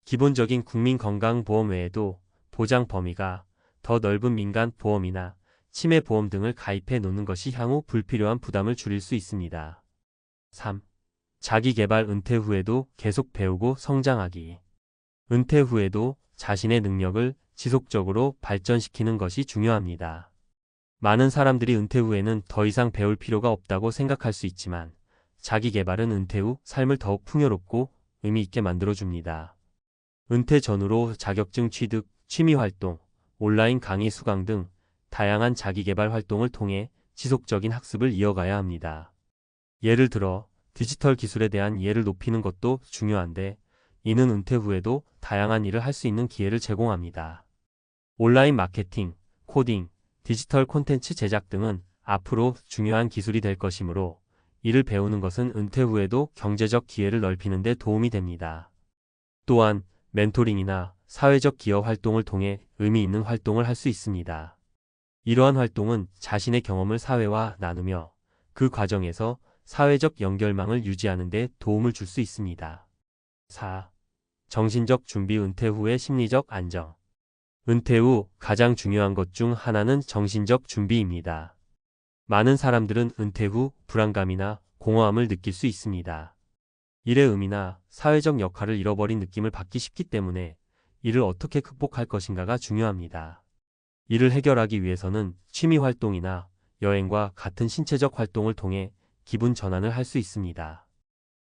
기본적인 국민건강보험 외에도 보장 범위가 더 넓은 민간보험이나 치매보험 등을 가입해 놓는 것이 향후 불필요한 부담을 줄일 수 있습니다. 3. 자기개발. 은퇴 후에도 계속 배우고 성장하기. 은퇴 후에도 자신의 능력을 지속적으로 발전시키는 것이 중요합니다. 많은 사람들이 은퇴 후에는 더 이상 배울 필요가 없다고 생각할 수 있지만 자기 개발은 은퇴 후 삶을 더욱 풍요롭고 의미 있게 만들어줍니다. 은퇴 전후로 자격증 취득, 취미 활동, 온라인 강의 수강 등 다양한 자기 개발 활동을 통해 지속적인 학습을 이어가야 합니다. 예를 들어 디지털 기술에 대한 이해를 높이는 것도 중요한데 이는 은퇴 후에도 다양한 일을 할 수 있는 기회를 제공합니다. 온라인 마케팅, 코딩, 디지털 콘텐츠 제작 등은 앞으로 중요한 기술이 될 것이므로 이를 배우는 것은 은퇴 후에도 경제적 기회를 넓히는 데 도움이 됩니다. 또한 멘토링이나 사회적 기여 활동을 통해 의미 있는 활동을 할 수 있습니다. 이러한 활동은 자신의 경험을 사회와 나누며 그 과정에서 사회적 연결망을 유지하는 데 도움을 줄 수 있습니다. 4. 정신적 준비. 은퇴 후의 심리적 안정. 은퇴 후 가장 중요한 것 중 하나는 정신적 준비입니다. 많은 사람들은 은퇴 후 불안감이나 공허함을 느낄 수 있습니다. 일의 의미나 사회적 역할을 잃어버린 느낌을 받기 쉽기 때문에 이를 어떻게 극복할 것인가가 중요합니다. 이를 해결하기 위해서는 취미 활동이나 여행과 같은 신체적 활동을 통해 기분 전환을 할 수 있습니다.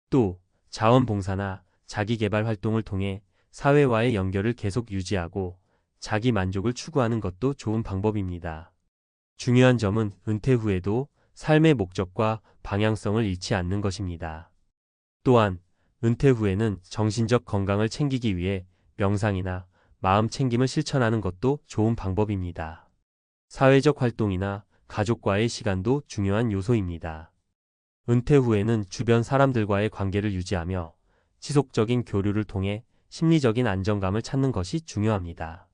또 자원봉사나 자기개발 활동을 통해 사회와의 연결을 계속 유지하고 자기 만족을 추구하는 것도 좋은 방법입니다. 중요한 점은 은퇴 후에도 삶의 목적과 방향성을 잃지 않는 것입니다. 또한 은퇴 후에는 정신적 건강을 챙기기 위해 명상이나 마음 챙김을 실천하는 것도 좋은 방법입니다. 사회적 활동이나 가족과의 시간도 중요한 요소입니다. 은퇴 후에는 주변 사람들과의 관계를 유지하며 지속적인 교류를 통해 심리적인 안정감을 찾는 것이 중요합니다.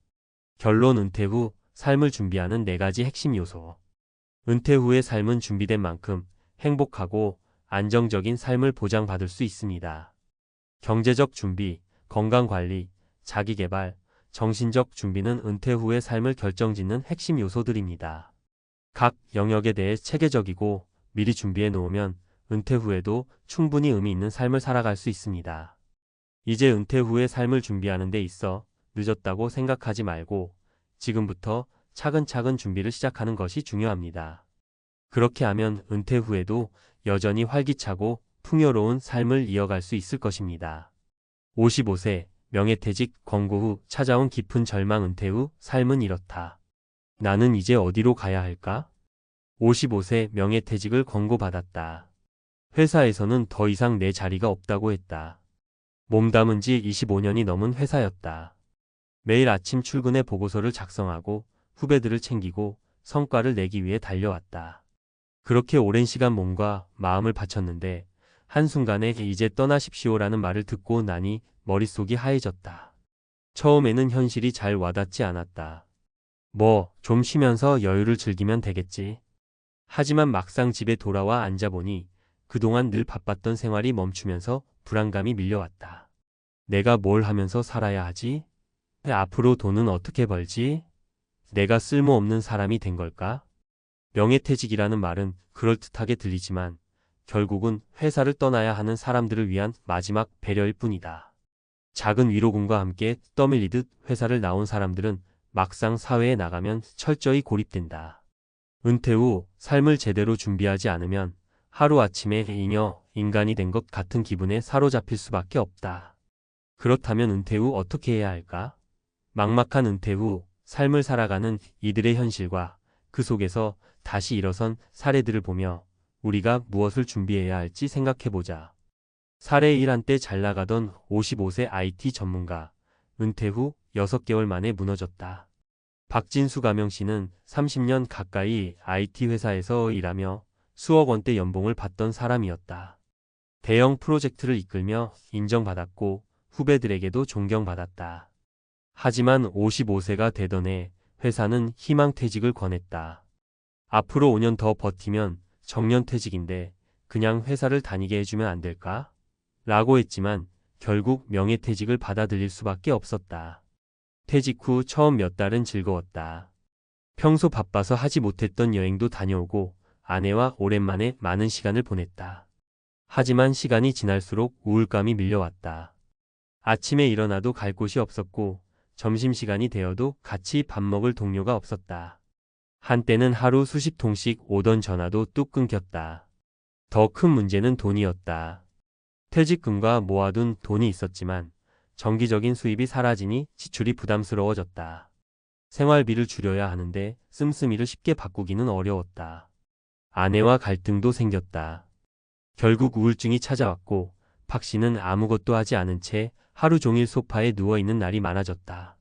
결론. 은퇴 후 삶을 준비하는 4가지 핵심 요소. 은퇴 후의 삶은 준비된 만큼 행복하고 안정적인 삶을 보장받을 수 있습니다. 경제적 준비, 건강관리, 자기개발, 정신적 준비는 은퇴 후의 삶을 결정짓는 핵심 요소들입니다. 각 영역에 대해 체계적이고 미리 준비해 놓으면 은퇴 후에도 충분히 의미 있는 삶을 살아갈 수 있습니다. 이제 은퇴 후의 삶을 준비하는 데 있어 늦었다고 생각하지 말고 지금부터 차근차근 준비를 시작하는 것이 중요합니다. 그렇게 하면 은퇴 후에도 여전히 활기차고 풍요로운 삶을 이어갈 수 있을 것입니다. 55세 명예퇴직 권고 후 찾아온 깊은 절망. 은퇴 후 삶은 이렇다. 나는 이제 어디로 가야 할까? 55세 명예퇴직을 권고받았다. 회사에서는 더 이상 내 자리가 없다고 했다. 몸담은 지 25년이 넘은 회사였다. 매일 아침 출근해 보고서를 작성하고 후배들을 챙기고 성과를 내기 위해 달려왔다. 그렇게 오랜 시간 몸과 마음을 바쳤는데 한순간에 이제 떠나십시오라는 말을 듣고 나니 머릿속이 하얘졌다. 처음에는 현실이 잘 와닿지 않았다. 좀 쉬면서 여유를 즐기면 되겠지. 하지만 막상 집에 돌아와 앉아보니 그동안 늘 바빴던 생활이 멈추면서 불안감이 밀려왔다. 내가 뭘 하면서 살아야 하지? 앞으로 돈은 어떻게 벌지? 내가 쓸모없는 사람이 된 걸까? 명예퇴직이라는 말은 그럴듯하게 들리지만 결국은 회사를 떠나야 하는 사람들을 위한 마지막 배려일 뿐이다. 작은 위로금과 함께 떠밀리듯 회사를 나온 사람들은 막상 사회에 나가면 철저히 고립된다. 은퇴 후 삶을 제대로 준비하지 않으면 하루아침에 인간이 된 것 같은 기분에 사로잡힐 수밖에 없다. 그렇다면 은퇴 후 어떻게 해야 할까? 막막한 은퇴 후 삶을 살아가는 이들의 현실과 그 속에서 다시 일어선 사례들을 보며 우리가 무엇을 준비해야 할지 생각해보자. 사례 1. 한때 잘 나가던 55세 IT 전문가. 은퇴 후 6개월 만에 무너졌다. 박진수 가명씨는 30년 가까이 IT 회사에서 일하며 수억 원대 연봉을 받던 사람이었다. 대형 프로젝트를 이끌며 인정받았고 후배들에게도 존경받았다. 하지만 55세가 되던 해 회사는 희망퇴직을 권했다. 앞으로 5년 더 버티면 정년퇴직인데 그냥 회사를 다니게 해주면 안 될까? 라고 했지만 결국 명예퇴직을 받아들일 수밖에 없었다. 퇴직 후 처음 몇 달은 즐거웠다. 평소 바빠서 하지 못했던 여행도 다녀오고 아내와 오랜만에 많은 시간을 보냈다. 하지만 시간이 지날수록 우울감이 밀려왔다. 아침에 일어나도 갈 곳이 없었고 점심시간이 되어도 같이 밥 먹을 동료가 없었다. 한때는 하루 수십 통씩 오던 전화도 뚝 끊겼다. 더 큰 문제는 돈이었다. 퇴직금과 모아둔 돈이 있었지만 정기적인 수입이 사라지니 지출이 부담스러워졌다. 생활비를 줄여야 하는데 씀씀이를 쉽게 바꾸기는 어려웠다. 아내와 갈등도 생겼다. 결국 우울증이 찾아왔고 박 씨는 아무것도 하지 않은 채 하루 종일 소파에 누워있는 날이 많아졌다.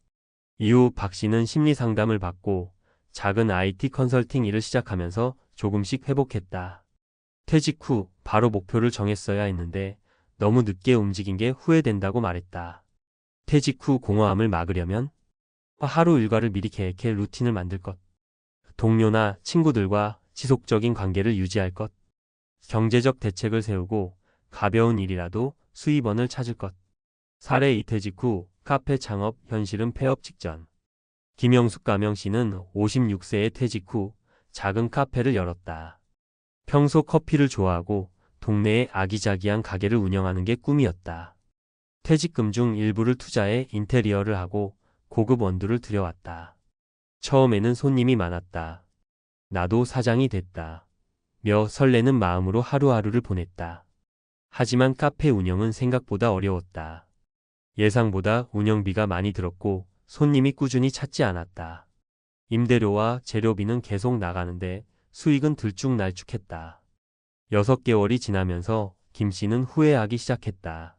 이후 박 씨는 심리 상담을 받고 작은 IT 컨설팅 일을 시작하면서 조금씩 회복했다. 퇴직 후 바로 목표를 정했어야 했는데 너무 늦게 움직인 게 후회된다고 말했다. 퇴직 후 공허함을 막으려면 하루 일과를 미리 계획해 루틴을 만들 것. 동료나 친구들과 지속적인 관계를 유지할 것. 경제적 대책을 세우고 가벼운 일이라도 수입원을 찾을 것. 사례 이퇴직 후 카페 창업, 현실은 폐업 직전. 김영숙 가명 씨는 56세에 퇴직 후 작은 카페를 열었다. 평소 커피를 좋아하고 동네에 아기자기한 가게를 운영하는 게 꿈이었다. 퇴직금 중 일부를 투자해 인테리어를 하고 고급 원두를 들여왔다. 처음에는 손님이 많았다. 나도 사장이 됐다. 며 설레는 마음으로 하루하루를 보냈다. 하지만 카페 운영은 생각보다 어려웠다. 예상보다 운영비가 많이 들었고 손님이 꾸준히 찾지 않았다. 임대료와 재료비는 계속 나가는데 수익은 들쭉날쭉했다. 6개월이 지나면서 김 씨는 후회하기 시작했다.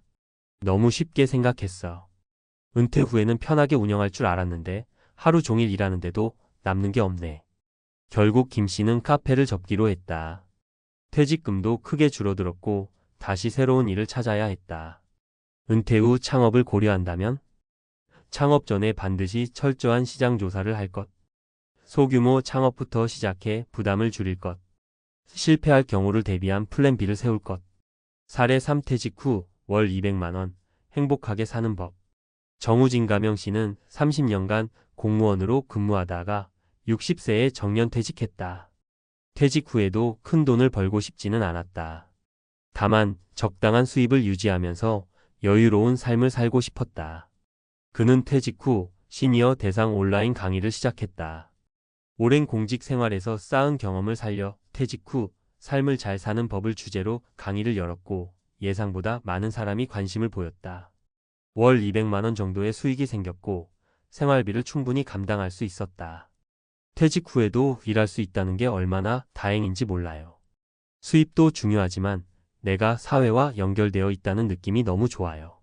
너무 쉽게 생각했어. 은퇴 후에는 편하게 운영할 줄 알았는데 하루 종일 일하는데도 남는 게 없네. 결국 김 씨는 카페를 접기로 했다. 퇴직금도 크게 줄어들었고 다시 새로운 일을 찾아야 했다. 은퇴 후 창업을 고려한다면? 창업 전에 반드시 철저한 시장 조사를 할 것. 소규모 창업부터 시작해 부담을 줄일 것. 실패할 경우를 대비한 플랜 B를 세울 것. 사례 3 퇴직 후 월 200만 원 행복하게 사는 법. 정우진 가명 씨는 30년간 공무원으로 근무하다가 60세에 정년퇴직했다. 퇴직 후에도 큰 돈을 벌고 싶지는 않았다. 다만 적당한 수입을 유지하면서 여유로운 삶을 살고 싶었다. 그는 퇴직 후 시니어 대상 온라인 강의를 시작했다. 오랜 공직 생활에서 쌓은 경험을 살려 퇴직 후 삶을 잘 사는 법을 주제로 강의를 열었고 예상보다 많은 사람이 관심을 보였다. 월 200만 원 정도의 수익이 생겼고 생활비를 충분히 감당할 수 있었다. 퇴직 후에도 일할 수 있다는 게 얼마나 다행인지 몰라요. 수입도 중요하지만 내가 사회와 연결되어 있다는 느낌이 너무 좋아요.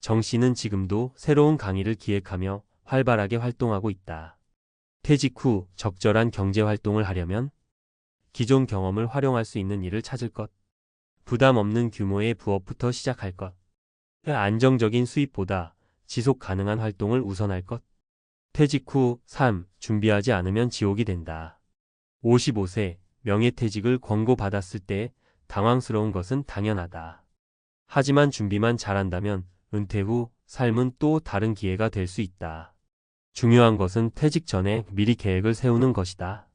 정 씨는 지금도 새로운 강의를 기획하며 활발하게 활동하고 있다. 퇴직 후 적절한 경제 활동을 하려면 기존 경험을 활용할 수 있는 일을 찾을 것. 부담 없는 규모의 부업부터 시작할 것. 안정적인 수입보다 지속 가능한 활동을 우선할 것. 퇴직 후 삶 준비하지 않으면 지옥이 된다. 55세 명예퇴직을 권고받았을 때 당황스러운 것은 당연하다. 하지만 준비만 잘한다면 은퇴 후 삶은 또 다른 기회가 될 수 있다. 중요한 것은 퇴직 전에 미리 계획을 세우는 것이다.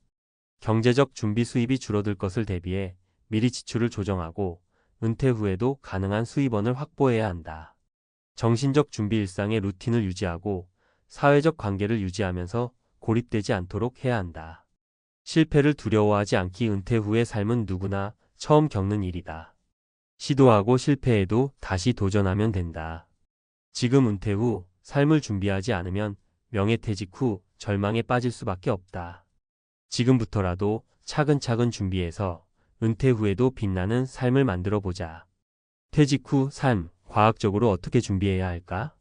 경제적 준비 수입이 줄어들 것을 대비해 미리 지출을 조정하고 은퇴 후에도 가능한 수입원을 확보해야 한다. 정신적 준비 일상의 루틴을 유지하고 사회적 관계를 유지하면서 고립되지 않도록 해야 한다. 실패를 두려워하지 않기. 은퇴 후의 삶은 누구나 처음 겪는 일이다. 시도하고 실패해도 다시 도전하면 된다. 지금 은퇴 후 삶을 준비하지 않으면 명예퇴직 후 절망에 빠질 수밖에 없다. 지금부터라도 차근차근 준비해서 은퇴 후에도 빛나는 삶을 만들어 보자. 퇴직 후 삶, 과학적으로 어떻게 준비해야 할까?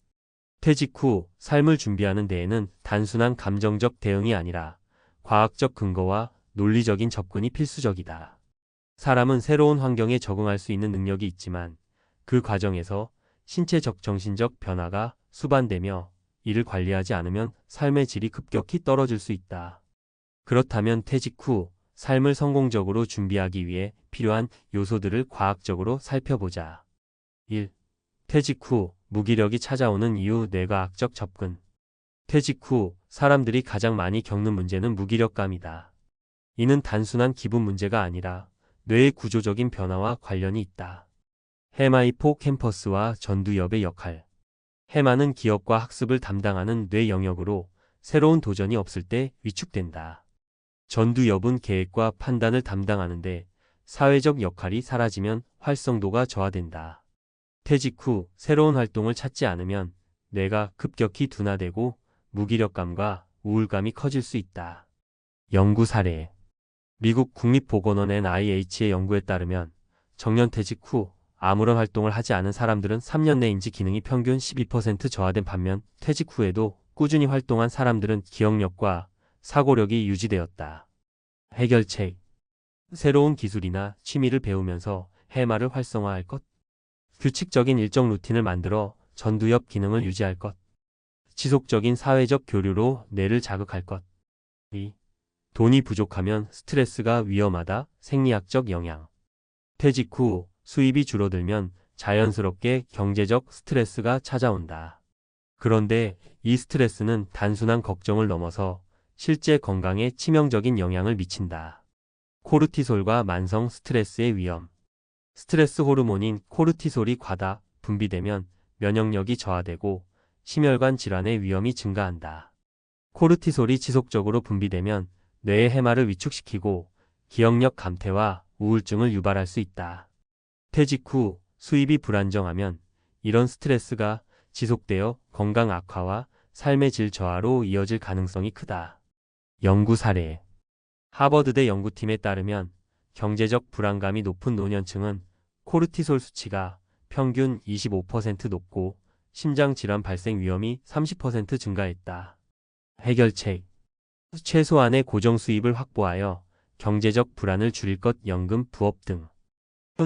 퇴직 후 삶을 준비하는 데에는 단순한 감정적 대응이 아니라 과학적 근거와 논리적인 접근이 필수적이다. 사람은 새로운 환경에 적응할 수 있는 능력이 있지만 그 과정에서 신체적, 정신적 변화가 수반되며 이를 관리하지 않으면 삶의 질이 급격히 떨어질 수 있다. 그렇다면 퇴직 후 삶을 성공적으로 준비하기 위해 필요한 요소들을 과학적으로 살펴보자. 1. 퇴직 후 무기력이 찾아오는 이유. 뇌과학적 접근. 퇴직 후 사람들이 가장 많이 겪는 문제는 무기력감이다. 이는 단순한 기분 문제가 아니라 뇌의 구조적인 변화와 관련이 있다. 해마 히포캠퍼스와 전두엽의 역할. 해마는 기억과 학습을 담당하는 뇌 영역으로 새로운 도전이 없을 때 위축된다. 전두엽은 계획과 판단을 담당하는데 사회적 역할이 사라지면 활성도가 저하된다. 퇴직 후 새로운 활동을 찾지 않으면 뇌가 급격히 둔화되고 무기력감과 우울감이 커질 수 있다. 연구 사례. 미국 국립보건원 NIH의 연구에 따르면 정년퇴직 후 아무런 활동을 하지 않은 사람들은 3년 내 인지 기능이 평균 12% 저하된 반면 퇴직 후에도 꾸준히 활동한 사람들은 기억력과 사고력이 유지되었다. 해결책. 새로운 기술이나 취미를 배우면서 해마를 활성화할 것. 규칙적인 일정 루틴을 만들어 전두엽 기능을 유지할 것. 지속적인 사회적 교류로 뇌를 자극할 것. 2. 돈이 부족하면 스트레스가 위험하다. 생리학적 영향. 퇴직 후 수입이 줄어들면 자연스럽게 경제적 스트레스가 찾아온다. 그런데 이 스트레스는 단순한 걱정을 넘어서 실제 건강에 치명적인 영향을 미친다. 코르티솔과 만성 스트레스의 위험. 스트레스 호르몬인 코르티솔이 과다 분비되면 면역력이 저하되고 심혈관 질환의 위험이 증가한다. 코르티솔이 지속적으로 분비되면 뇌의 해마를 위축시키고 기억력 감퇴와 우울증을 유발할 수 있다. 퇴직 후 수입이 불안정하면 이런 스트레스가 지속되어 건강 악화와 삶의 질 저하로 이어질 가능성이 크다. 연구 사례. 하버드대 연구팀에 따르면 경제적 불안감이 높은 노년층은 코르티솔 수치가 평균 25% 높고 심장질환 발생 위험이 30% 증가했다. 해결책. 최소한의 고정 수입을 확보하여 경제적 불안을 줄일 것. 연금, 부업 등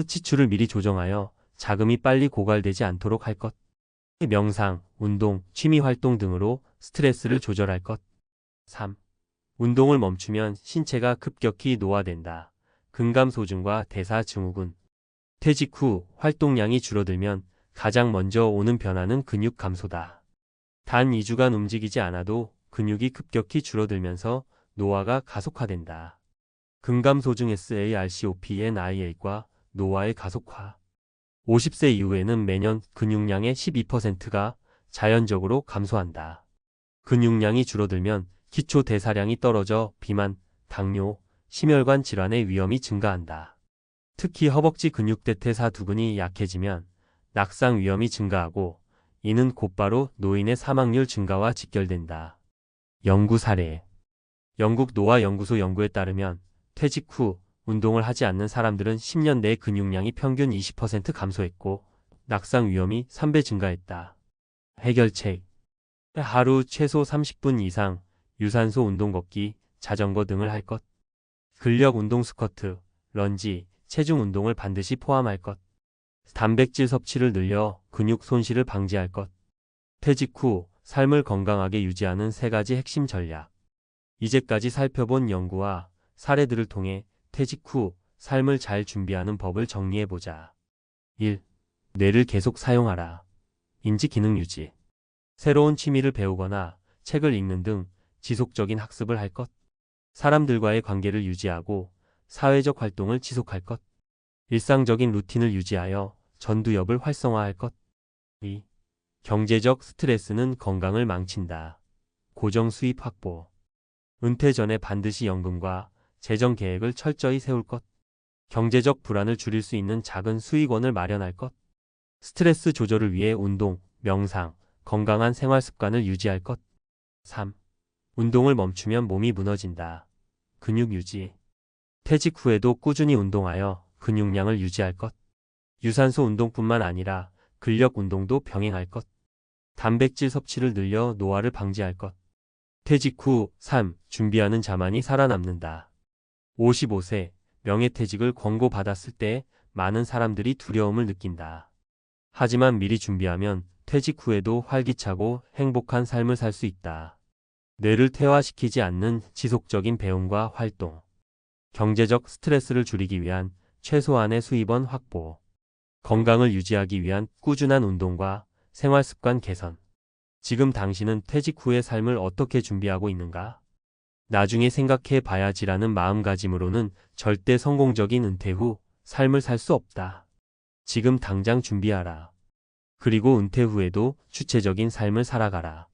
지출을 미리 조정하여 자금이 빨리 고갈되지 않도록 할 것. 명상, 운동, 취미 활동 등으로 스트레스를 조절할 것. 3. 운동을 멈추면 신체가 급격히 노화된다. 근감소증과 대사증후군. 퇴직 후 활동량이 줄어들면 가장 먼저 오는 변화는 근육 감소다. 단 2주간 움직이지 않아도 근육이 급격히 줄어들면서 노화가 가속화된다. 근감소증 SARCOPNIA과 노화의 가속화. 50세 이후에는 매년 근육량의 12%가 자연적으로 감소한다. 근육량이 줄어들면 기초 대사량이 떨어져 비만, 당뇨, 심혈관 질환의 위험이 증가한다. 특히 허벅지 근육대퇴사두근이 약해지면 낙상 위험이 증가하고 이는 곧바로 노인의 사망률 증가와 직결된다. 연구 사례. 영국 노화 연구소 연구에 따르면 퇴직 후 운동을 하지 않는 사람들은 10년 내 근육량이 평균 20% 감소했고 낙상 위험이 3배 증가했다. 해결책. 하루 최소 30분 이상 유산소 운동 걷기, 자전거 등을 할 것. 근력 운동 스쿼트, 런지, 체중 운동을 반드시 포함할 것. 단백질 섭취를 늘려 근육 손실을 방지할 것. 퇴직 후 삶을 건강하게 유지하는 3가지 핵심 전략. 이제까지 살펴본 연구와 사례들을 통해 퇴직 후 삶을 잘 준비하는 법을 정리해보자. 1. 뇌를 계속 사용하라. 인지 기능 유지. 새로운 취미를 배우거나 책을 읽는 등 지속적인 학습을 할 것. 사람들과의 관계를 유지하고 사회적 활동을 지속할 것. 일상적인 루틴을 유지하여 전두엽을 활성화할 것. 2. 경제적 스트레스는 건강을 망친다. 고정 수입 확보. 은퇴 전에 반드시 연금과 재정 계획을 철저히 세울 것. 경제적 불안을 줄일 수 있는 작은 수익원을 마련할 것. 스트레스 조절을 위해 운동, 명상, 건강한 생활 습관을 유지할 것. 3. 운동을 멈추면 몸이 무너진다. 근육 유지. 퇴직 후에도 꾸준히 운동하여 근육량을 유지할 것. 유산소 운동뿐만 아니라 근력 운동도 병행할 것. 단백질 섭취를 늘려 노화를 방지할 것. 퇴직 후 삶 준비하는 자만이 살아남는다. 55세 명예퇴직을 권고받았을 때 많은 사람들이 두려움을 느낀다. 하지만 미리 준비하면 퇴직 후에도 활기차고 행복한 삶을 살 수 있다. 뇌를 퇴화시키지 않는 지속적인 배움과 활동. 경제적 스트레스를 줄이기 위한 최소한의 수입원 확보. 건강을 유지하기 위한 꾸준한 운동과 생활 습관 개선. 지금 당신은 퇴직 후의 삶을 어떻게 준비하고 있는가? 나중에 생각해 봐야지라는 마음가짐으로는 절대 성공적인 은퇴 후 삶을 살 수 없다. 지금 당장 준비하라. 그리고 은퇴 후에도 주체적인 삶을 살아가라.